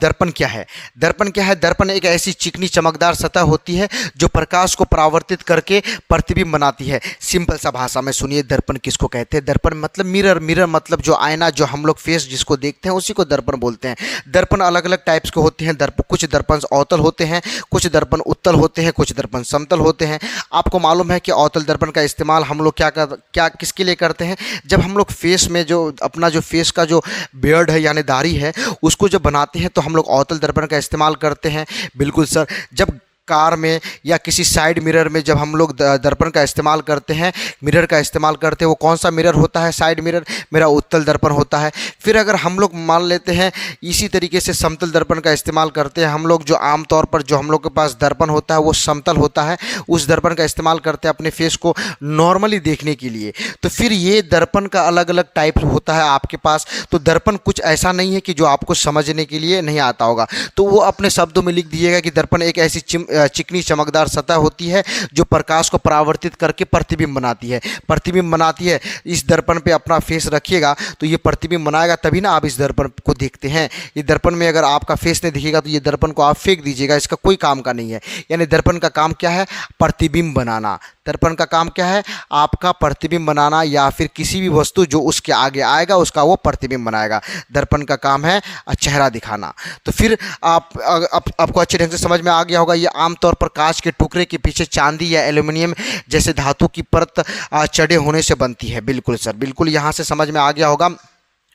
दर्पण क्या है? दर्पण क्या है? दर्पण एक ऐसी चिकनी चमकदार सतह होती है जो प्रकाश को परावर्तित करके प्रतिबिंब बनाती है। सिंपल सा भाषा में सुनिए, दर्पण किसको कहते हैं? दर्पण मतलब मिरर। मिरर मतलब जो आईना, जो हम लोग फेस जिसको देखते हैं उसी को दर्पण बोलते हैं। दर्पण अलग अलग टाइप्स के होते हैं। कुछ दर्पण अवतल होते हैं, कुछ दर्पण उत्तल होते हैं, कुछ दर्पण समतल होते हैं। आपको मालूम है कि अवतल दर्पण का इस्तेमाल हम लोग क्या किसके लिए करते हैं? जब हम लोग फेस में जो अपना जो फेस का जो बियर्ड है यानी दाढ़ी है उसको जब बनाते हैं तो हम लोग अवतल दर्पण का इस्तेमाल करते हैं। बिल्कुल सर। जब कार में या किसी साइड मिरर में जब हम लोग दर्पण का इस्तेमाल करते हैं, मिरर का इस्तेमाल करते हैं, वो कौन सा मिरर होता है? साइड मिरर, मेरा उत्तल दर्पण होता है। फिर अगर हम लोग मान लेते हैं इसी तरीके से समतल दर्पण का इस्तेमाल करते हैं हम लोग, जो आमतौर पर जो हम लोग के पास दर्पण होता है वो समतल होता है, उस दर्पण का इस्तेमाल करते हैं अपने फेस को नॉर्मली देखने के लिए। तो फिर ये दर्पण का अलग अलग टाइप होता है आपके पास। तो दर्पण कुछ ऐसा नहीं है कि जो आपको समझने के लिए नहीं आता होगा, तो वो अपने शब्दों में लिख दीजिएगा कि दर्पण एक ऐसी चिकनी चमकदार सतह होती है जो प्रकाश को परावर्तित करके प्रतिबिंब बनाती है। प्रतिबिंब बनाती है। इस दर्पण पे अपना फेस रखिएगा तो ये प्रतिबिंब बनाएगा, तभी ना आप इस दर्पण को देखते हैं। ये दर्पण में अगर आपका फेस नहीं दिखेगा तो ये दर्पण को आप फेंक दीजिएगा, इसका कोई काम का नहीं है। यानी दर्पण का काम क्या है? प्रतिबिंब बनाना। दर्पण का काम क्या है? आपका प्रतिबिंब बनाना, या फिर किसी भी वस्तु जो उसके आगे आएगा उसका वो प्रतिबिंब बनाएगा। दर्पण का काम है चेहरा दिखाना। तो फिर आपको अच्छे ढंग से समझ में आ गया होगा। ये आमतौर पर कांच के टुकड़े के पीछे चांदी या एल्युमिनियम जैसे धातु की परत चढ़े होने से बनती है। बिल्कुल सर, बिल्कुल यहाँ से समझ में आ गया होगा।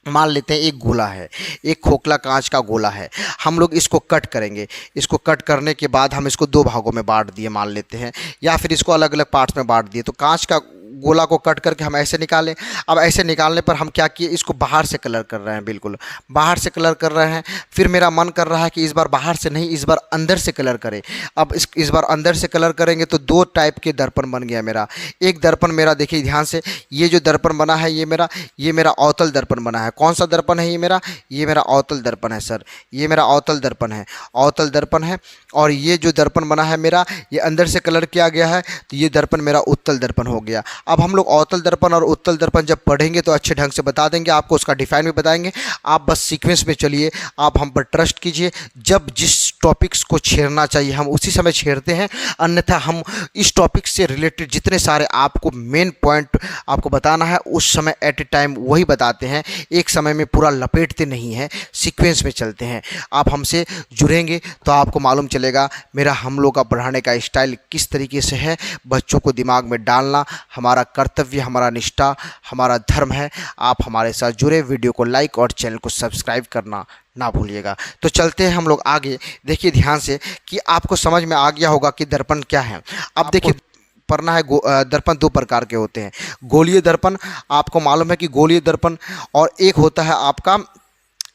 मान लेते हैं एक गोला है, एक खोखला कांच का गोला है, हम लोग इसको कट करेंगे। इसको कट करने के बाद हम इसको दो भागों में बांट दिए मान लेते हैं, या फिर इसको अलग अलग पार्ट्स में बांट दिए। तो कांच का गोला को कट करके हम ऐसे निकालें। अब ऐसे निकालने पर हम क्या किए? इसको बाहर से कलर कर रहे हैं। बिल्कुल बाहर से कलर कर रहे हैं। फिर मेरा मन कर रहा है कि इस बार बाहर से नहीं, इस बार अंदर से कलर करें। अब इस बार अंदर से कलर करेंगे तो दो टाइप के दर्पण बन गया मेरा। एक दर्पण मेरा देखिए ध्यान से, ये जो दर्पण बना है ये मेरा अवतल दर्पण बना है। कौन सा दर्पण है ये मेरा अवतल दर्पण है सर। ये मेरा अवतल दर्पण है, अवतल दर्पण है। और ये जो दर्पण बना है मेरा, ये अंदर से कलर किया गया है, तो ये दर्पण मेरा उत्तल दर्पण हो गया। अब हम लोग अवतल दर्पण और उत्तल दर्पण जब पढ़ेंगे तो अच्छे ढंग से बता देंगे आपको, उसका डिफाइन भी बताएंगे। आप बस सीक्वेंस में चलिए, आप हम पर ट्रस्ट कीजिए। जब जिस टॉपिक्स को छेड़ना चाहिए हम उसी समय छेड़ते हैं, अन्यथा हम इस टॉपिक से रिलेटेड जितने सारे आपको मेन पॉइंट आपको बताना है उस समय एट ए टाइम वही बताते हैं, एक समय में पूरा लपेटते नहीं हैं, सीक्वेंस में चलते हैं। आप हमसे जुड़ेंगे तो आपको मालूम चलेगा मेरा हम लोग का पढ़ाने का स्टाइल किस तरीके से है। बच्चों को दिमाग में डालना हमारा कर्तव्य, हमारा निष्ठा, हमारा धर्म है। आप हमारे साथ जुड़े, वीडियो को लाइक और चैनल को सब्सक्राइब करना ना भूलिएगा। तो चलते हैं हम लोग आगे। देखिए ध्यान से कि आपको समझ में आ गया होगा कि दर्पण क्या है। अब देखिए पढ़ना है, दर्पण दो प्रकार के होते हैं। गोलीय दर्पण, आपको मालूम है कि गोलीय दर्पण, और एक होता है आपका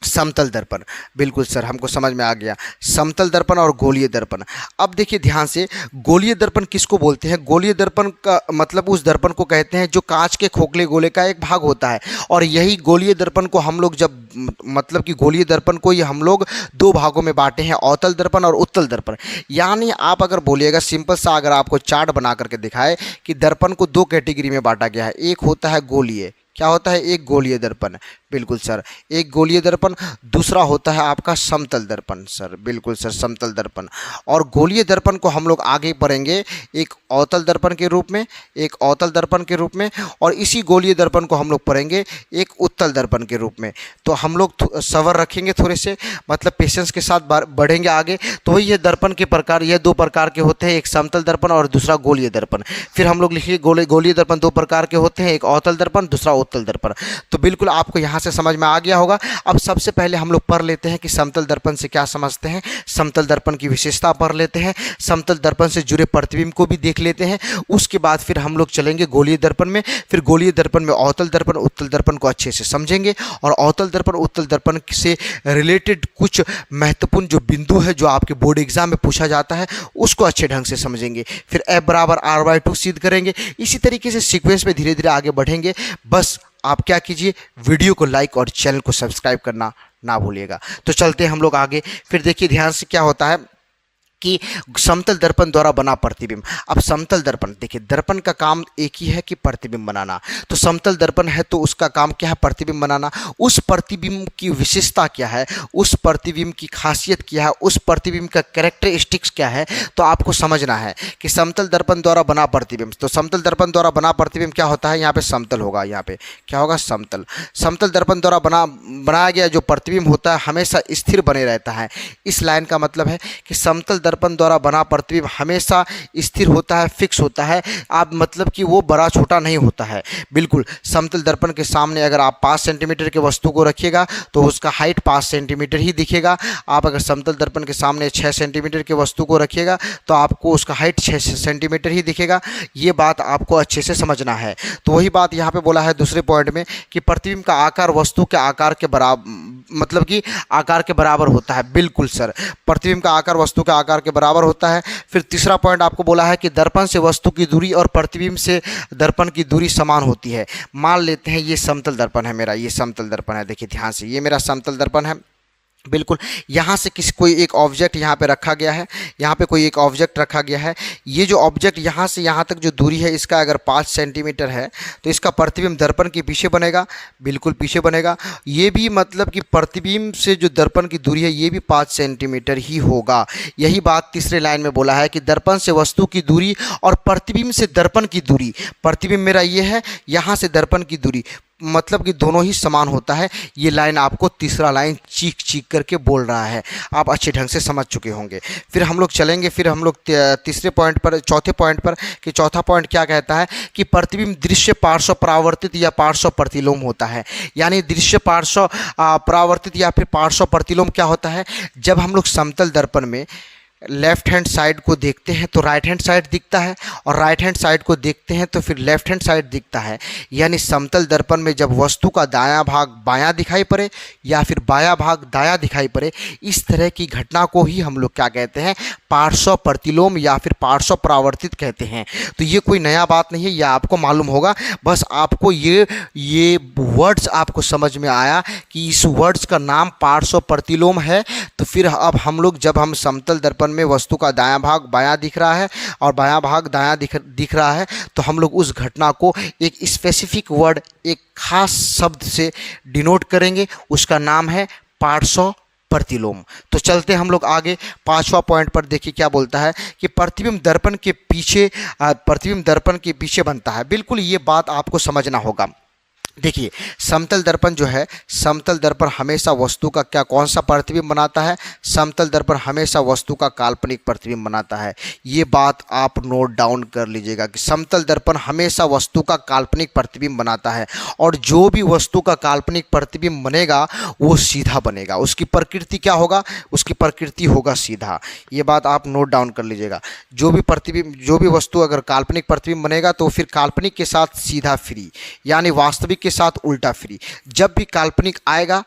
समतल दर्पण। बिल्कुल सर, हमको समझ में आ गया। समतल दर्पण और गोलीय दर्पण। अब देखिए ध्यान से, गोलीय दर्पण किसको बोलते हैं? गोलीय दर्पण का मतलब उस दर्पण को कहते हैं जो कांच के खोखले गोले का एक भाग होता है। और यही गोलीय दर्पण को हम लोग जब मतलब कि गोलीय दर्पण को ही हम लोग दो भागों में बांटे हैं, अवतल दर्पण और उत्तल दर्पण। यानी आप अगर बोलिएगा सिंपल सा, अगर आपको चार्ट बना करके दिखाए कि दर्पण को दो कैटेगरी में बांटा गया है। एक होता है गोलीय, क्या होता है? एक गोलीय दर्पण। बिल्कुल सर, एक गोलीय दर्पण। दूसरा होता है आपका समतल दर्पण सर। बिल्कुल सर, समतल दर्पण। और गोलीय दर्पण को हम लोग आगे पढ़ेंगे एक अवतल दर्पण के रूप में, एक अवतल दर्पण के रूप में, और इसी गोलीय दर्पण को हम लोग पढ़ेंगे एक उत्तल दर्पण के रूप में। तो हम लोग सबर रखेंगे थोड़े से, मतलब पेशेंस के साथ बढ़ेंगे आगे। तो ये दर्पण के प्रकार, ये दो प्रकार के होते हैं, एक समतल दर्पण और दूसरा गोलीय दर्पण। फिर हम लोग लिखिए गोलीय दर्पण दो प्रकार के होते हैं, एक अवतल दर्पण, दूसरा उत्तल दर्पण। तो बिल्कुल आपको यहाँ से समझ में आ गया होगा। अब सबसे पहले हम लोग पढ़ लेते हैं कि समतल दर्पण से क्या समझते हैं, समतल दर्पण की विशेषता पढ़ लेते हैं, समतल दर्पण से जुड़े प्रतिबिंब को भी देख लेते हैं। उसके बाद फिर हम लोग चलेंगे गोलीय दर्पण में। फिर गोलीय दर्पण में अवतल दर्पण, उत्तल दर्पण को अच्छे से समझेंगे, और अवतल दर्पण उत्तल दर्पण से रिलेटेड कुछ महत्वपूर्ण जो बिंदु है जो आपके बोर्ड एग्जाम में पूछा जाता है उसको अच्छे ढंग से समझेंगे। फिर F बराबर R/2 सिद्ध करेंगे। इसी तरीके से सीक्वेंस में धीरे धीरे आगे बढ़ेंगे। बस आप क्या कीजिए, वीडियो को लाइक और चैनल को सब्सक्राइब करना ना भूलिएगा। तो चलते हैं हम लोग आगे। फिर देखिए ध्यान से क्या होता है कि समतल दर्पण द्वारा बना प्रतिबिंब। अब समतल दर्पण देखिए, दर्पण का काम एक ही है कि प्रतिबिंब बनाना। तो समतल दर्पण है तो उसका काम क्या है? प्रतिबिंब बनाना। उस प्रतिबिंब की विशेषता क्या है, उस प्रतिबिंब की खासियत क्या है, उस प्रतिबिंब का कैरेक्टरिस्टिक्स क्या है, तो आपको समझना है कि समतल दर्पण द्वारा बना प्रतिबिंब। तो समतल दर्पण द्वारा बना प्रतिबिंब क्या होता है? यहाँ पे समतल होगा, यहाँ पे क्या होगा? समतल। समतल दर्पण द्वारा बनाया गया जो प्रतिबिंब होता है हमेशा स्थिर बने रहता है। इस लाइन का मतलब है कि समतल दर्पण द्वारा बना प्रतिबिंब हमेशा स्थिर होता है, फिक्स होता है। आप मतलब कि वो बड़ा छोटा नहीं होता है। बिल्कुल समतल दर्पण के सामने अगर आप 5 सेंटीमीटर के वस्तु को रखिएगा तो उसका हाइट 5 सेंटीमीटर ही दिखेगा। आप अगर समतल दर्पण के सामने 6 सेंटीमीटर के वस्तु को रखिएगा तो आपको उसका हाइट 6 सेंटीमीटर ही दिखेगा। ये बात आपको अच्छे से समझना है। तो वही बात यहाँ पे बोला है दूसरे पॉइंट में कि प्रतिबिंब का आकार वस्तु के आकार के बराबर, मतलब कि आकार के बराबर होता है। बिल्कुल सर, प्रतिबिंब का आकार वस्तु के आकार के बराबर होता है। फिर तीसरा पॉइंट आपको बोला है कि दर्पण से वस्तु की दूरी और प्रतिबिंब से दर्पण की दूरी समान होती है। मान लेते हैं ये समतल दर्पण है मेरा, ये समतल दर्पण है। देखिए ध्यान से, ये मेरा समतल दर्पण है। बिल्कुल यहाँ से कोई एक ऑब्जेक्ट यहाँ पे रखा गया है, यहाँ पे कोई एक ऑब्जेक्ट रखा गया है। ये जो ऑब्जेक्ट यहाँ से यहाँ तक जो दूरी है इसका अगर 5 सेंटीमीटर है तो इसका प्रतिबिंब दर्पण के पीछे बनेगा। बिल्कुल पीछे बनेगा। ये भी मतलब कि प्रतिबिंब से जो दर्पण की दूरी है ये भी 5 सेंटीमीटर ही होगा। यही बात तीसरे लाइन में बोला है कि दर्पण से वस्तु की दूरी और प्रतिबिंब से दर्पण की दूरी, प्रतिबिंब मेरा ये है, यहाँ से दर्पण की दूरी, मतलब कि दोनों ही समान होता है। ये लाइन आपको तीसरा लाइन चीख चीख करके बोल रहा है। आप अच्छे ढंग से समझ चुके होंगे। फिर हम लोग चलेंगे, फिर हम लोग तीसरे पॉइंट पर, चौथे पॉइंट पर, कि चौथा पॉइंट क्या कहता है कि प्रतिबिंब दृश्य पार्श्व परावर्तित या पार्श्व प्रतिलोम होता है। यानी दृश्य पार्श्व परावर्तित या फिर पार्श्व प्रतिलोम क्या होता है? जब हम लोग समतल दर्पण में लेफ्ट हैंड साइड को देखते हैं तो राइट हैंड साइड दिखता है, और राइट हैंड साइड को देखते हैं तो फिर लेफ्ट हैंड साइड दिखता है। यानी समतल दर्पण में जब वस्तु का दायां भाग बायां दिखाई पड़े या फिर बायां भाग दायां दिखाई पड़े, इस तरह की घटना को ही हम लोग क्या कहते हैं? पार्श्व प्रतिलोम या फिर पार्श्व परावर्तित कहते हैं। तो ये कोई नया बात नहीं है, यह आपको मालूम होगा। बस आपको ये वर्ड्स आपको समझ में आया कि इस वर्ड्स का नाम पार्श्व प्रतिलोम है। तो फिर अब हम लोग, जब हम समतल दर्पण में वस्तु का दायां भाग बायां दिख रहा है और बायां भाग दायां दिख रहा है, तो हम लोग उस घटना को एक स्पेसिफिक वर्ड, एक खास शब्द से डिनोट करेंगे। उसका नाम है पार्श्व प्रतिलोम। तो चलते हम लोग आगे 5वां पॉइंट पर। देखिए क्या बोलता है कि प्रतिबिंब दर्पण के पीछे बनता है। बिल्कुल ये बात आपको समझना होगा। देखिए समतल दर्पण जो है, समतल दर्पण हमेशा वस्तु का कौन सा प्रतिबिंब बनाता है? समतल दर्पण हमेशा वस्तु का काल्पनिक प्रतिबिंब बनाता है। ये बात आप नोट डाउन कर लीजिएगा कि समतल दर्पण हमेशा वस्तु का काल्पनिक प्रतिबिंब बनाता है, और जो भी वस्तु का काल्पनिक प्रतिबिंब बनेगा वो सीधा बनेगा। उसकी प्रकृति क्या होगा? उसकी प्रकृति होगा सीधा। ये बात आप नोट डाउन कर लीजिएगा। जो भी वस्तु अगर काल्पनिक प्रतिबिंब बनेगा तो फिर काल्पनिक के साथ सीधा फ्री, यानी वास्तविक के साथ उल्टा फ्री। जब भी काल्पनिक आएगा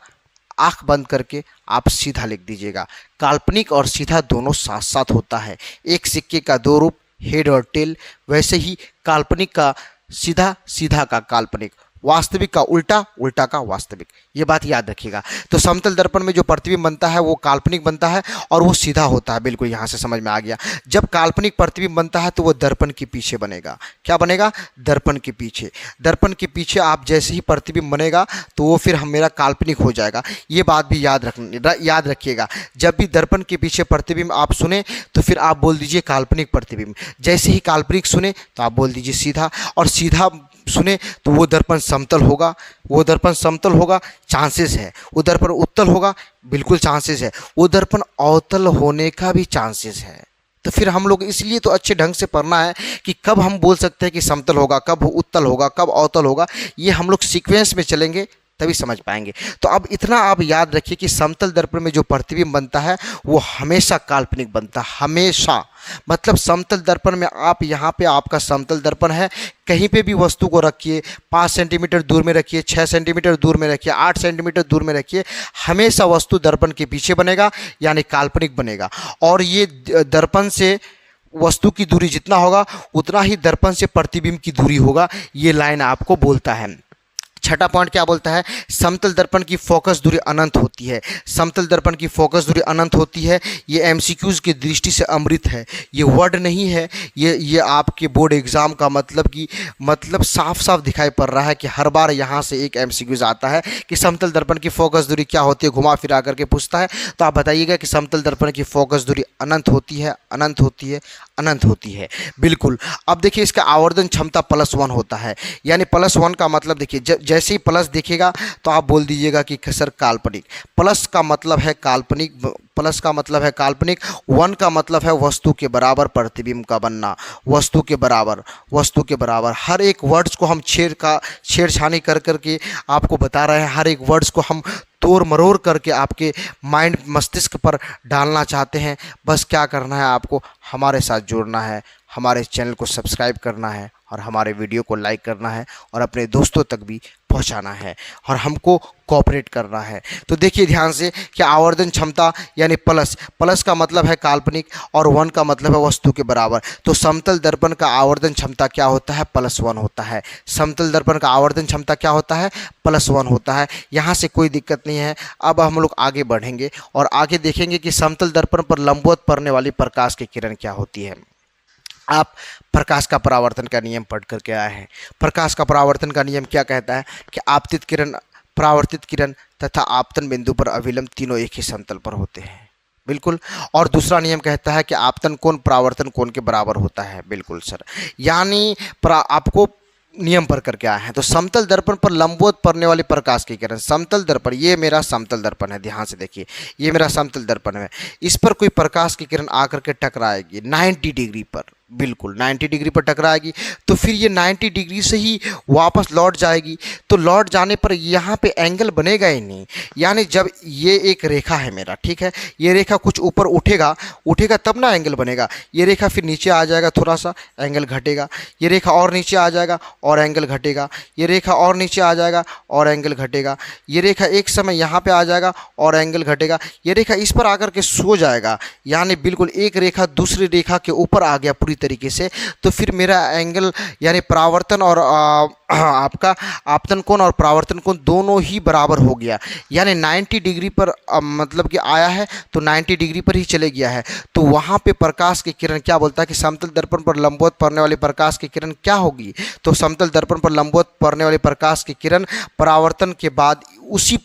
आंख बंद करके आप सीधा लिख दीजिएगा। काल्पनिक और सीधा दोनों साथ साथ होता है। एक सिक्के का दो रूप, हेड और टेल। वैसे ही काल्पनिक का सीधा, सीधा का काल्पनिक, वास्तविक का उल्टा, उल्टा का वास्तविक। ये बात याद रखिएगा। तो समतल दर्पण में जो प्रतिबिंब बनता है वो काल्पनिक बनता है और वो सीधा होता है। बिल्कुल यहाँ से समझ में आ गया। जब काल्पनिक प्रतिबिंब बनता है तो वो दर्पण के पीछे बनेगा। क्या बनेगा? दर्पण के पीछे। दर्पण के पीछे आप जैसे ही प्रतिबिंब बनेगा तो वो फिर मेरा काल्पनिक हो जाएगा। ये बात भी याद रखिएगा। जब भी दर्पण के पीछे प्रतिबिंब आप सुने तो फिर आप बोल दीजिए काल्पनिक प्रतिबिंब। जैसे ही काल्पनिक सुने तो आप बोल दीजिए सीधा, और सीधा सुने तो वो दर्पण समतल होगा। वो दर्पण समतल होगा, चांसेस है। वो दर्पण उत्तल होगा, बिल्कुल चांसेस है। वो दर्पण अवतल होने का भी चांसेस है। तो फिर हम लोग इसलिए तो अच्छे ढंग से पढ़ना है कि कब हम बोल सकते हैं कि समतल होगा, कब उत्तल होगा, कब अवतल होगा। ये हम लोग सीक्वेंस में चलेंगे तभी समझ पाएंगे। तो अब इतना आप याद रखिए कि समतल दर्पण में जो प्रतिबिंब बनता है वो हमेशा काल्पनिक बनता है, हमेशा। मतलब समतल दर्पण में आप, यहाँ पे आपका समतल दर्पण है, कहीं पे भी वस्तु को रखिए, 5 सेंटीमीटर दूर में रखिए, 6 सेंटीमीटर दूर में रखिए, 8 सेंटीमीटर दूर में रखिए, हमेशा वस्तु दर्पण के पीछे बनेगा, यानी काल्पनिक बनेगा। और ये दर्पण से वस्तु की दूरी जितना होगा उतना ही दर्पण से प्रतिबिंब की दूरी होगा। ये लाइन आपको बोलता है। छठा पॉइंट क्या बोलता है, समतल दर्पण की फोकस दूरी अनंत होती है। समतल दर्पण की फोकस दूरी अनंत होती है। ये एमसीक्यूज की दृष्टि से अमृत है, ये वर्ड नहीं है, ये आपके बोर्ड एग्जाम का मतलब साफ साफ दिखाई पड़ रहा है कि हर बार यहाँ से एक एमसीक्यूज आता है कि समतल दर्पण की फोकस दूरी क्या होती है, घुमा फिरा करके पूछता है। तो आप बताइएगा कि समतल दर्पण की फोकस दूरी अनंत होती है, अनंत होती है, अनंत होती है। बिल्कुल। अब देखिए इसका आवर्धन क्षमता +1 होता है, यानी +1 का मतलब देखिए जैसे ही प्लस दिखेगा तो आप बोल दीजिएगा कि सर काल्पनिक। प्लस का मतलब है काल्पनिक, प्लस का मतलब है काल्पनिक, 1 का मतलब है वस्तु के बराबर प्रतिबिंब का बनना, वस्तु के बराबर, वस्तु के बराबर। हर एक वर्ड्स को हम छेड़छानी कर करके आपको बता रहे हैं, हर एक वर्ड्स को हम तोड़ मरोड़ करके आपके माइंड मस्तिष्क पर डालना चाहते हैं। बस क्या करना है, आपको हमारे साथ जुड़ना है, हमारे चैनल को सब्सक्राइब करना है और हमारे वीडियो को लाइक करना है और अपने दोस्तों तक भी पहुंचाना है और हमको कोऑपरेट करना है। तो देखिए ध्यान से कि आवर्धन क्षमता यानी प्लस का मतलब है काल्पनिक और 1 का मतलब है वस्तु के बराबर। तो समतल दर्पण का आवर्धन क्षमता क्या होता है, +1 होता है। समतल दर्पण का आवर्धन क्षमता क्या होता है, +1 होता है। यहाँ से कोई दिक्कत नहीं है। अब हम लोग आगे बढ़ेंगे और आगे देखेंगे कि समतल दर्पण पर लंबवत पड़ने वाली प्रकाश की किरण क्या होती है। आप प्रकाश का परावर्तन का नियम पढ़ करके आए हैं। प्रकाश का परावर्तन का नियम क्या कहता है कि आपतित किरण, परावर्तित किरण तथा आपतन बिंदु पर अभिलंब तीनों एक ही समतल पर होते हैं। बिल्कुल। और दूसरा नियम कहता है कि आपतन कोण परावर्तन कोण के बराबर होता है। बिल्कुल सर, यानी आपको नियम पर करके आए हैं। तो समतल दर्पण पर लंबवत पड़ने वाली प्रकाश की किरण, समतल दर्पण, ये मेरा समतल दर्पण है, ध्यान से देखिए, ये मेरा समतल दर्पण है। इस पर कोई प्रकाश की किरण आकर के टकराएगी 90 डिग्री पर, बिल्कुल 90 डिग्री पर टकराएगी, तो फिर ये 90 डिग्री से ही वापस लौट जाएगी। तो लौट जाने पर यहाँ पे एंगल बनेगा ही नहीं। यानी जब ये एक रेखा है मेरा, ठीक है, ये रेखा कुछ ऊपर उठेगा तब ना एंगल बनेगा। ये रेखा फिर नीचे आ जाएगा, थोड़ा सा एंगल घटेगा, ये रेखा और नीचे आ जाएगा और एंगल घटेगा, ये रेखा और नीचे आ जाएगा और एंगल घटेगा, ये रेखा एक समय यहाँ पे आ जाएगा और एंगल घटेगा, ये रेखा इस पर आकर के सो जाएगा। यानी बिल्कुल एक रेखा दूसरी रेखा के ऊपर आ गया पूरी तरीके से। तो फिर मेरा एंगल यानी परावर्तन और आपका आपतन कोण और परावर्तन कोण दोनों ही बराबर हो गया। यानी 90 डिग्री पर मतलब कि आया है तो 90 डिग्री पर ही चले गया है। तो वहाँ पे प्रकाश की किरण क्या बोलता है कि समतल दर्पण पर लंबवत पड़ने वाली प्रकाश की किरण क्या होगी। तो समतल दर्पण पर लंबवत पड़ने वाली प्रकाश की किरण परावर्तन के बाद उसी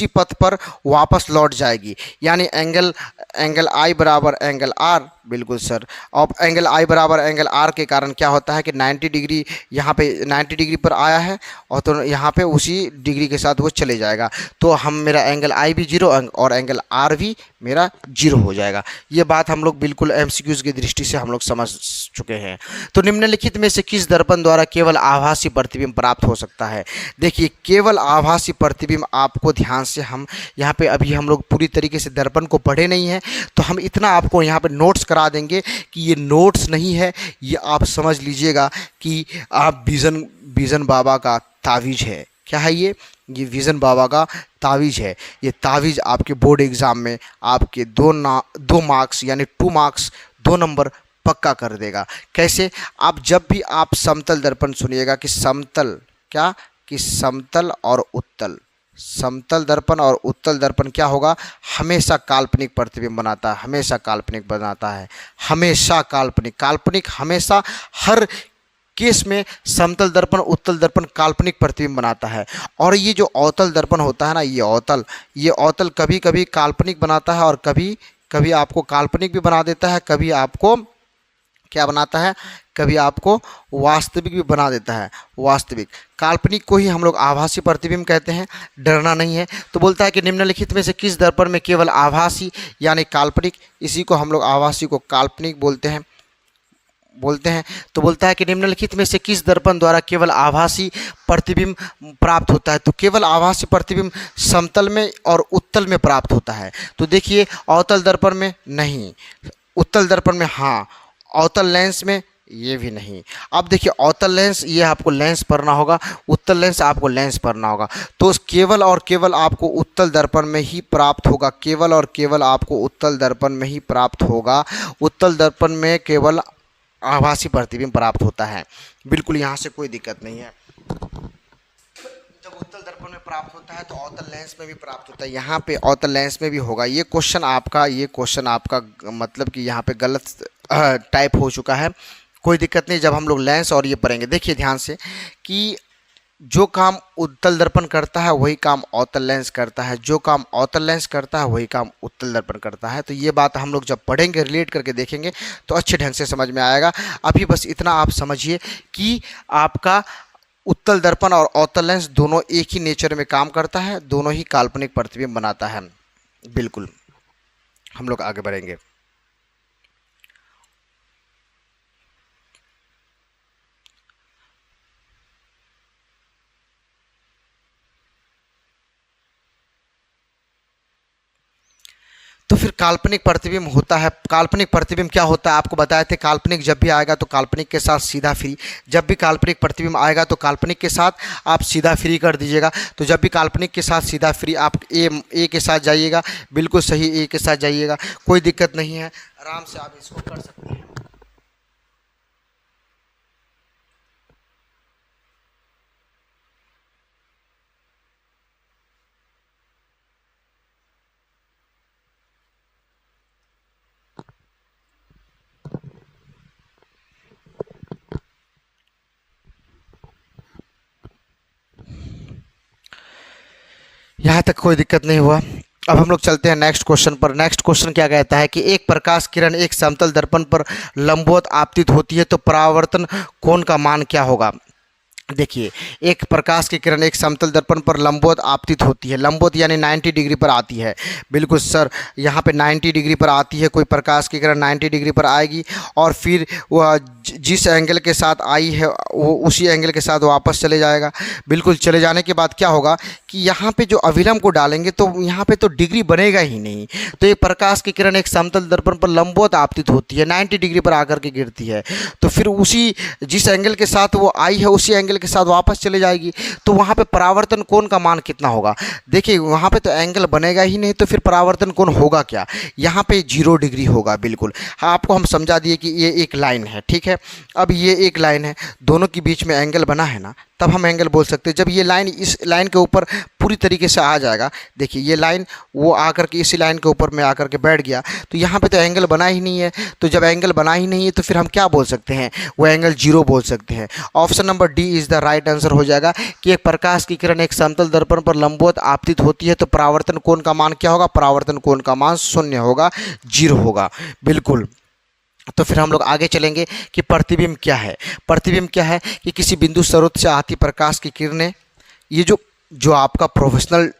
पथ पर वापस लौट जाएगी। यानी एंगल आई बराबर एंगल आर, बिल्कुल सर। अब एंगल आई बराबर एंगल आर के कारण क्या होता है कि 90 डिग्री यहाँ पे 90 डिग्री पर आया है और तो यहाँ पे उसी डिग्री के साथ वो चले जाएगा। तो हम मेरा एंगल आई भी 0 और एंगल आर भी मेरा 0 हो जाएगा। ये बात हम लोग बिल्कुल एमसीक्यूज की दृष्टि से हम लोग समझ चुके हैं। तो निम्नलिखित में से किस दर्पण द्वारा केवल आभासी प्रतिबिंब प्राप्त हो सकता है। देखिए केवल आभासी प्रतिबिंब, आपको ध्यान से हम यहाँ पे अभी हम लोग पूरी तरीके से दर्पण को पढ़े नहीं हैं, तो हम इतना आपको यहाँ पे नोट्स करा देंगे कि ये नोट्स नहीं है, ये आप समझ लीजिएगा कि आप विजन बाबा का तावीज़ है। क्या है ये विजन बाबा का तावीज़ है। ये तावीज़ आपके बोर्ड एग्ज़ाम में आपके 2 मार्क्स यानी 2 मार्क्स 2 नंबर पक्का कर देगा। कैसे, आप जब भी आप समतल दर्पण सुनिएगा कि समतल और उत्तल, समतल दर्पण और उत्तल दर्पण क्या होगा, हमेशा काल्पनिक प्रतिबिंब बनाता है, हमेशा काल्पनिक बनाता है, हमेशा काल्पनिक हमेशा हर केस में समतल दर्पण उत्तल दर्पण काल्पनिक प्रतिबिंब बनाता है। और ये जो अवतल दर्पण होता है ना, ये अवतल कभी कभी काल्पनिक बनाता है और कभी कभी आपको काल्पनिक भी बना देता है, कभी आपको क्या बनाता है, कभी आपको वास्तविक भी बना देता है। वास्तविक काल्पनिक को ही हम लोग आभासी प्रतिबिंब कहते हैं, डरना नहीं है। तो बोलता है कि निम्नलिखित में से किस दर्पण में केवल आभासी यानी काल्पनिक, इसी को हम लोग आभासी को काल्पनिक बोलते हैं। तो बोलता है कि निम्नलिखित में से किस दर्पण द्वारा केवल आभासी प्रतिबिंब प्राप्त होता है। तो केवल आभासी प्रतिबिंब समतल में और उत्तल में प्राप्त होता है। तो देखिए अवतल दर्पण में नहीं, उत्तल दर्पण में हाँ, अवतल लेंस में ये भी नहीं। अब देखिए अवतल लेंस ये आपको लेंस पढ़ना होगा, उत्तल लेंस आपको लेंस पढ़ना होगा। तो केवल और केवल आपको उत्तल दर्पण में ही प्राप्त होगा, केवल और केवल आपको उत्तल दर्पण में ही प्राप्त होगा। उत्तल दर्पण में केवल आभासी प्रतिबिंब प्राप्त होता है। बिल्कुल यहाँ से कोई दिक्कत नहीं है। जब उत्तल दर्पण में प्राप्त होता है तो अवतल लेंस में भी प्राप्त होता है। यहाँ पे अवतल लेंस में भी होगा। ये क्वेश्चन आपका मतलब कि यहाँ पे गलत टाइप हो चुका है। कोई दिक्कत नहीं, जब हम लोग लेंस और ये पढ़ेंगे, देखिए ध्यान से कि जो काम उत्तल दर्पण करता है वही काम अवतल लेंस करता है, जो काम अवतल लेंस करता है वही काम उत्तल दर्पण करता है। तो ये बात हम लोग जब पढ़ेंगे, रिलेट करके देखेंगे तो अच्छे ढंग से समझ में आएगा। अभी बस इतना आप समझिए कि आपका उत्तल दर्पण और अवतल लेंस दोनों एक ही नेचर में काम करता है, दोनों ही काल्पनिक प्रतिबिंब बनाता है। बिल्कुल, हम लोग आगे बढ़ेंगे। तो फिर काल्पनिक प्रतिबिंब होता है। काल्पनिक प्रतिबिंब क्या होता है आपको बताए थे। काल्पनिक जब भी आएगा तो काल्पनिक के साथ सीधा फ्री, जब भी काल्पनिक प्रतिबिंब आएगा तो काल्पनिक के साथ आप सीधा फ्री कर दीजिएगा। तो जब भी काल्पनिक के साथ सीधा फ्री आप ए के साथ जाइएगा, बिल्कुल सही ए के साथ जाइएगा, कोई दिक्कत नहीं है, आराम से आप इसको कर सकते हैं। यहाँ तक कोई दिक्कत नहीं हुआ। अब हम लोग चलते हैं नेक्स्ट क्वेश्चन पर। नेक्स्ट क्वेश्चन क्या कहता है कि एक प्रकाश किरण एक समतल दर्पण पर लंबवत आपतित होती है तो परावर्तन कोण का मान क्या होगा। देखिए, एक प्रकाश की किरण एक समतल दर्पण पर लंबवत आपतित होती है, लंबवत यानी 90 डिग्री पर आती है। बिल्कुल सर, यहाँ पे 90 डिग्री पर आती है, कोई प्रकाश की किरण 90 डिग्री पर आएगी और फिर वह जिस एंगल के साथ आई है वो उसी एंगल के साथ वापस चले जाएगा। बिल्कुल, चले जाने के बाद क्या होगा कि यहाँ पे जो अभिलंब को डालेंगे तो यहाँ पे तो डिग्री बनेगा ही नहीं। तो ये प्रकाश की किरण एक समतल दर्पण पर लंबवत आपतित होती है, 90 डिग्री पर आकर के गिरती है, तो फिर उसी जिस एंगल के साथ वो आई है उसी एंगल के साथ वापस चले जाएगी। तो वहाँ पे परावर्तन कोण का मान कितना होगा। देखिए, वहाँ पे तो एंगल बनेगा ही नहीं, तो फिर परावर्तन कोण होगा क्या। यहाँ पे 0 डिग्री होगा। बिल्कुल, हाँ, आपको हम समझा दिए कि ये एक लाइन है, ठीक है। अब ये एक लाइन है, दोनों के बीच में एंगल बना है ना, तब हम एंगल बोल सकते हैं। जब ये लाइन इस लाइन के ऊपर पूरी तरीके से आ जाएगा, देखिए ये लाइन वो आकर के इसी लाइन के ऊपर में आकर के बैठ गया, तो यहाँ पे तो एंगल बना ही नहीं है। तो जब एंगल बना ही नहीं है तो फिर हम क्या बोल सकते हैं, वो एंगल 0 बोल सकते हैं। Option number D is the right answer हो जाएगा कि एक प्रकाश की किरण एक समतल दर्पण पर लंबवत आपतित होती है तो परावर्तन कोण का मान क्या होगा, परावर्तन कोण का मान 0 होगा, 0 होगा। बिल्कुल, तो फिर हम लोग आगे चलेंगे कि प्रतिबिंब क्या है। प्रतिबिंब क्या है कि किसी बिंदु स्रोत से आती प्रकाश की किरणें, ये जो आपका प्रोफेशनल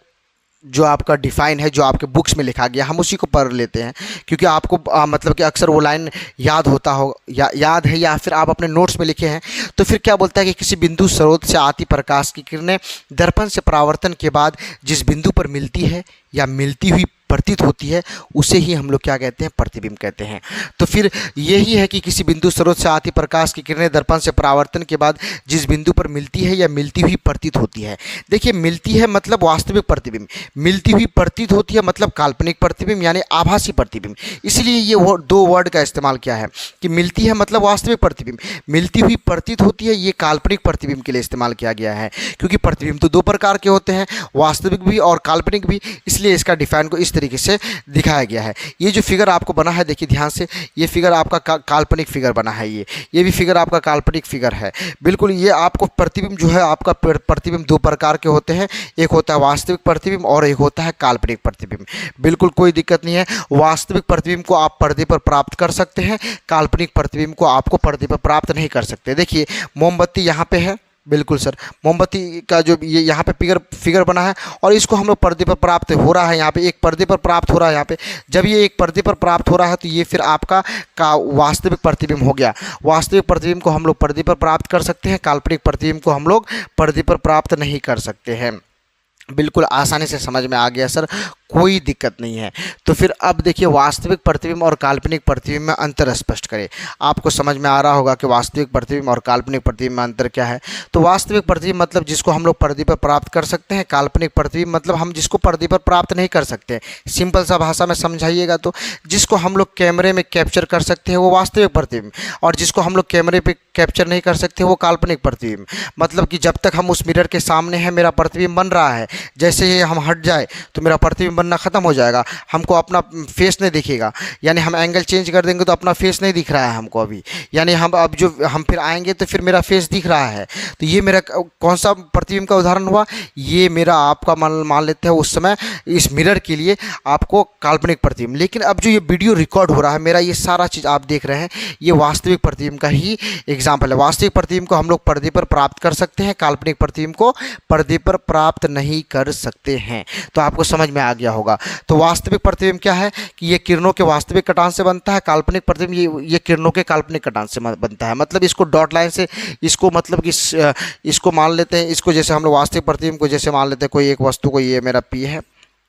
जो आपका डिफाइन है, जो आपके बुक्स में लिखा गया, हम उसी को पढ़ लेते हैं क्योंकि आपको मतलब कि अक्सर वो लाइन याद होता हो याद है या फिर आप अपने नोट्स में लिखे हैं। तो फिर क्या बोलता है कि किसी बिंदु स्रोत से आती प्रकाश की किरणें दर्पण से परावर्तन के बाद जिस बिंदु पर मिलती है या मिलती हुई प्रतीत होती है उसे ही हम लोग क्या कहते हैं, प्रतिबिंब कहते हैं। तो फिर यही है कि किसी बिंदु स्रोत से आती प्रकाश की किरणें दर्पण से परावर्तन के बाद जिस बिंदु पर मिलती है या मिलती हुई प्रतीत होती है। देखिए, मिलती है मतलब वास्तविक प्रतिबिंब, मिलती हुई प्रतीत होती है मतलब काल्पनिक प्रतिबिंब यानी आभासी प्रतिबिंब। इसलिए ये दो वर्ड का इस्तेमाल किया है कि मिलती है मतलब वास्तविक प्रतिबिंब, मिलती हुई प्रतीत होती है ये काल्पनिक प्रतिबिंब के लिए इस्तेमाल किया गया है। क्योंकि प्रतिबिंब तो 2 प्रकार के होते हैं, वास्तविक भी और काल्पनिक भी, इसलिए इसका डिफाइन को इस तरीके से दिखाया गया है। ये जो फिगर आपको बना है, देखिए ध्यान से, ये फिगर आपका काल्पनिक फिगर बना है, ये भी फिगर आपका काल्पनिक फिगर है। बिल्कुल, ये आपको प्रतिबिंब जो है, आपका प्रतिबिंब 2 प्रकार के होते हैं, एक होता है वास्तविक प्रतिबिंब और एक होता है काल्पनिक प्रतिबिंब। बिल्कुल कोई दिक्कत नहीं है, वास्तविक प्रतिबिंब को आप पर्दे पर प्राप्त कर सकते हैं, काल्पनिक प्रतिबिंब को आपको पर्दे पर प्राप्त नहीं कर सकते। देखिए, मोमबत्ती यहाँ पे है, बिल्कुल सर, मोमबत्ती का जो ये यहाँ पे फिगर बना है और इसको हम लोग पर्दे पर प्राप्त हो रहा है, यहाँ पे एक पर्दे पर प्राप्त हो रहा है। यहाँ पे जब ये एक पर्दे पर प्राप्त हो रहा है तो ये फिर आपका वास्तविक प्रतिबिंब हो गया। वास्तविक प्रतिबिंब को हम लोग पर्दे पर प्राप्त कर सकते हैं, काल्पनिक प्रतिबिंब को हम लोग पर्दे पर प्राप्त नहीं कर सकते हैं। बिल्कुल आसानी से समझ में आ गया सर, कोई दिक्कत नहीं है। तो फिर अब देखिए वास्तविक प्रतिबिंब और काल्पनिक प्रतिबिंब में अंतर स्पष्ट करें। आपको समझ में आ रहा होगा कि वास्तविक प्रतिबिंब और काल्पनिक प्रतिबिंब में अंतर क्या है। तो वास्तविक प्रतिबिंब मतलब जिसको हम लोग पर्दे पर प्राप्त कर सकते हैं, काल्पनिक प्रतिबिंब मतलब हम जिसको पर्दे पर प्राप्त नहीं कर सकते हैं। सिंपल सा भाषा में समझाइएगा तो जिसको हम लोग कैमरे में कैप्चर कर सकते हैं वो वास्तविक प्रतिबिंब, और जिसको हम लोग कैमरे पे कैप्चर नहीं कर सकते वो काल्पनिक प्रतिबिंब। मतलब कि जब तक हम उस मिरर के सामने हैं मेरा प्रतिबिंब बन रहा है, जैसे ही हम हट जाए तो मेरा प्रतिबिंब बनना ख़त्म हो जाएगा, हमको अपना फेस नहीं दिखेगा। यानी हम एंगल चेंज कर देंगे तो अपना फेस नहीं दिख रहा है हमको अभी, यानी हम अब जो हम फिर आएंगे तो फिर मेरा फेस दिख रहा है। तो ये मेरा कौन सा प्रतिबिंब का उदाहरण हुआ, ये मेरा आपका मान लेते हैं उस समय इस मिरर के लिए आपको काल्पनिक प्रतिबिंब। लेकिन अब जो ये वीडियो रिकॉर्ड हो रहा है मेरा, ये सारा चीज़ आप देख रहे हैं, ये वास्तविक प्रतिबिंब का ही एग्जाम्पल है। वास्तविक प्रतिबिंब को हम लोग पर्दे पर प्राप्त कर सकते हैं, काल्पनिक प्रतिबिंब को पर्दे पर प्राप्त नहीं कर सकते हैं। तो आपको समझ में आ गया होगा। तो वास्तविक प्रतिबिंब क्या है कि ये किरणों के वास्तविक कटान से बनता है, काल्पनिक प्रतिबिंब ये किरणों के काल्पनिक कटान से बनता है। मतलब इसको डॉट लाइन से इसको मतलब कि इसको मान लेते हैं, इसको जैसे हम लोग वास्तविक प्रतिबिंब को जैसे मान लेते हैं कोई एक वस्तु को, ये मेरा P है,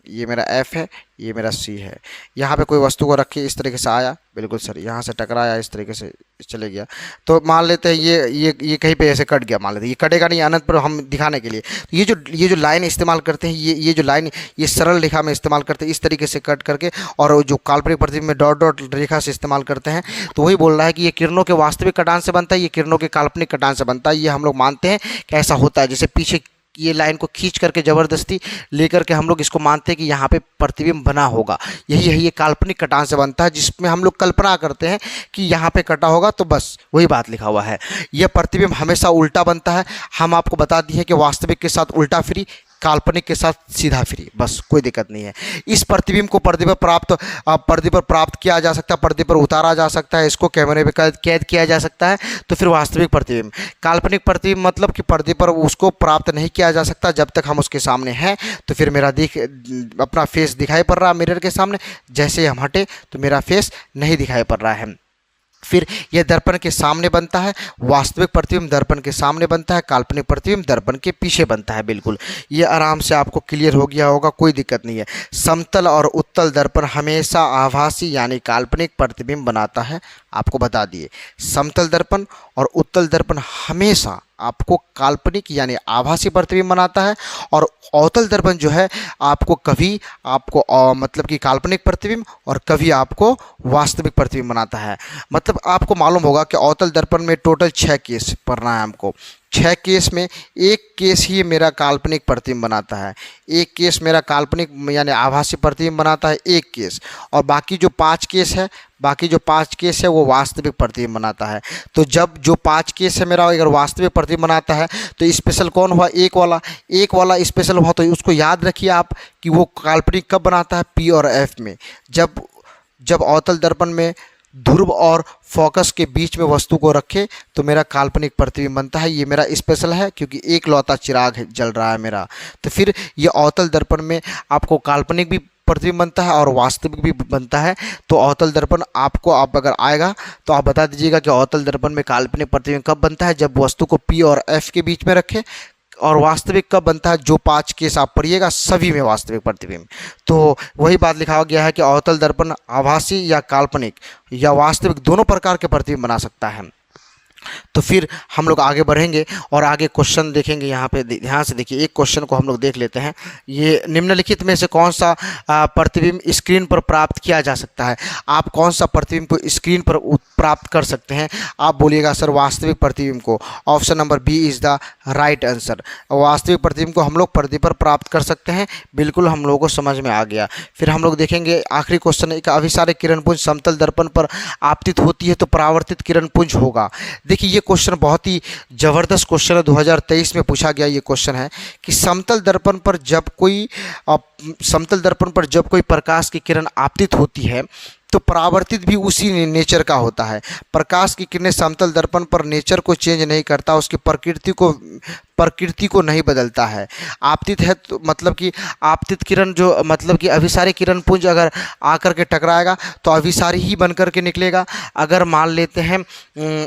ये मेरा F है, ये मेरा C है। यहाँ पे कोई वस्तु को रखिए, इस तरीके से आया, बिल्कुल सर, यहाँ से टकराया, इस तरीके से चले गया। तो मान लेते हैं ये कहीं पे ऐसे कट गया, मान लेते हैं ये कटेगा नहीं अनंत पर हम दिखाने के लिए। तो ये जो लाइन इस्तेमाल करते हैं, ये जो लाइन ये सरल रेखा में इस्तेमाल करते हैं, इस तरीके से कट करके, और जो काल्पनिक प्रतिबिंब में डॉट डॉट रेखा से इस्तेमाल करते हैं। तो वही बोल रहा है कि ये किरणों के वास्तविक कटान से बनता है, ये किरणों के काल्पनिक कटान से बनता है। ये हम लोग मानते हैं कि ऐसा होता है। जैसे पीछे ये लाइन को खींच करके ज़बरदस्ती लेकर के हम लोग इसको मानते हैं कि यहाँ पे प्रतिबिंब बना होगा, यही है, ये काल्पनिक कटान से बनता है, जिसमें हम लोग कल्पना करते हैं कि यहाँ पे कटा होगा, तो बस वही बात लिखा हुआ है। यह प्रतिबिंब हमेशा उल्टा बनता है। हम आपको बता दिए कि वास्तविक के साथ उल्टा फ्री, काल्पनिक के साथ सीधा फ्री, बस कोई दिक्कत नहीं है। इस प्रतिबिंब को पर्दे पर प्राप्त किया जा सकता है, पर्दे पर उतारा जा सकता है, इसको कैमरे में कैद किया जा सकता है। तो फिर वास्तविक प्रतिबिंब। काल्पनिक प्रतिबिंब मतलब कि पर्दे पर उसको प्राप्त नहीं किया जा सकता जब तक हम उसके सामने हैं। तो फिर मेरा अपना फेस दिखाई पड़ रहा है मिरर के सामने, जैसे ही हम हटे तो मेरा फेस नहीं दिखाई पड़ रहा है। फिर यह दर्पण के सामने बनता है। वास्तविक प्रतिबिंब दर्पण के सामने बनता है, काल्पनिक प्रतिबिंब दर्पण के पीछे बनता है। बिल्कुल ये आराम से आपको क्लियर हो गया होगा, कोई दिक्कत नहीं है। समतल और उत्तल दर्पण हमेशा आभासी यानी काल्पनिक प्रतिबिंब बनाता है, आपको बता दिए। समतल दर्पण और उत्तल दर्पण हमेशा आपको काल्पनिक यानी आभासी प्रतिबिंब बनाता है, और अवतल दर्पण जो है आपको कभी आपको मतलब कि काल्पनिक प्रतिबिंब और कभी आपको वास्तविक प्रतिबिंब बनाता है। मतलब आपको मालूम होगा कि अवतल दर्पण में टोटल 6 केस पढ़ना है हमको। 6 केस में एक केस ही मेरा काल्पनिक प्रतिबिंब बनाता है, एक केस मेरा काल्पनिक यानी आभासी प्रतिबिंब बनाता है, एक केस, और बाकी जो 5 केस है वो वास्तविक प्रतिबिंब बनाता है। तो जब जो 5 केस है मेरा अगर वास्तविक प्रतिबिंब बनाता है तो स्पेशल कौन हुआ, एक वाला स्पेशल हुआ। तो उसको याद रखिए आप कि वो काल्पनिक कब बनाता है, P और F में। जब अवतल दर्पण में ध्रुव और फोकस के बीच में वस्तु को रखे तो मेरा काल्पनिक प्रतिबिंब बनता है। ये मेरा स्पेशल है क्योंकि एक लौता चिराग जल रहा है मेरा। तो फिर ये अवतल दर्पण में आपको काल्पनिक भी प्रतिबिंब बनता है और वास्तविक भी बनता है। तो अवतल दर्पण आपको आप अगर आएगा तो आप बता दीजिएगा कि अवतल दर्पण में काल्पनिक प्रतिबिंब कब बनता है, जब वस्तु को P और F के बीच में रखे, और वास्तविक कब बनता है, जो 5 केस आप पढ़िएगा सभी में वास्तविक प्रतिबिंब। तो वही बात लिखा गया है कि अवतल दर्पण आभासी या काल्पनिक या वास्तविक दोनों प्रकार के प्रतिबिंब बना सकता है। तो फिर हम लोग आगे बढ़ेंगे और आगे क्वेश्चन देखेंगे। यहाँ पे ध्यान से देखिए, एक क्वेश्चन को हम लोग देख लेते हैं। ये निम्नलिखित में से कौन सा प्रतिबिंब स्क्रीन पर प्राप्त किया जा सकता है। आप कौन सा प्रतिबिंब को स्क्रीन पर प्राप्त कर सकते हैं, आप बोलिएगा सर वास्तविक प्रतिबिंब को। Option number B is the right answer. वास्तविक प्रतिबिंब को हम लोग पर्दे पर प्राप्त कर सकते हैं, बिल्कुल हम लोगों को समझ में आ गया। फिर हम लोग देखेंगे आखिरी क्वेश्चन, एक अभिसारित किरणपुंज समतल दर्पण पर आपतित होती है तो परावर्तित किरणपुंज होगा। देखिए ये क्वेश्चन बहुत ही ज़बरदस्त क्वेश्चन है, 2023 में पूछा गया ये क्वेश्चन है कि समतल दर्पण पर जब कोई प्रकाश की किरण आपतित होती है तो परावर्तित भी उसी नेचर का होता है। प्रकाश की किरणें समतल दर्पण पर नेचर को चेंज नहीं करता, उसकी प्रकृति को नहीं बदलता है। आपतित है तो मतलब कि आपतित किरण जो मतलब कि अभिसारी किरण पुंज अगर आकर के टकराएगा तो अभिसारी ही बन कर के निकलेगा। अगर मान लेते हैं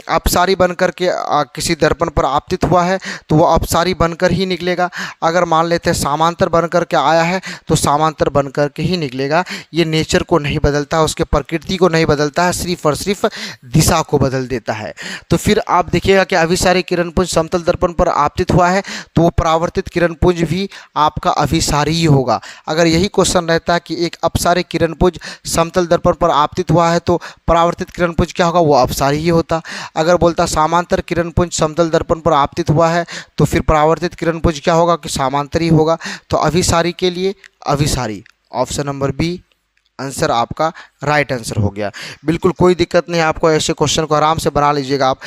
अपसारी बन कर के किसी दर्पण पर आपतित हुआ है तो वो अपसारी बनकर ही निकलेगा। अगर मान लेते हैं समांतर बन कर के आया है तो समांतर बन कर के ही निकलेगा। ये नेचर को नहीं बदलता, उसके प्रकृति को नहीं बदलता है, सिर्फ और सिर्फ दिशा को बदल देता है। तो फिर आप देखिएगा कि अभिसारी किरणपुंज समतल दर्पण पर आपतित हुआ है तो वो परावर्तित किरणपुंज भी आपका अभिसारी ही होगा। अगर यही क्वेश्चन रहता है कि एक अपसारी किरणपुंज समतल दर्पण पर आपतित हुआ है तो परावर्तित किरणपुंज क्या होगा, वो अपसारी ही होता। अगर बोलता समांतर किरणपुंज समतल दर्पण पर आपतित हुआ है तो फिर परावर्तित किरणपुंज क्या होगा कि समांतर ही होगा। तो अभिसारी के लिए अभिसारी, ऑप्शन नंबर बी आंसर आपका राइट आंसर हो गया। बिल्कुल कोई दिक्कत नहीं, आपको ऐसे क्वेश्चन को आराम से बना लीजिएगा आप।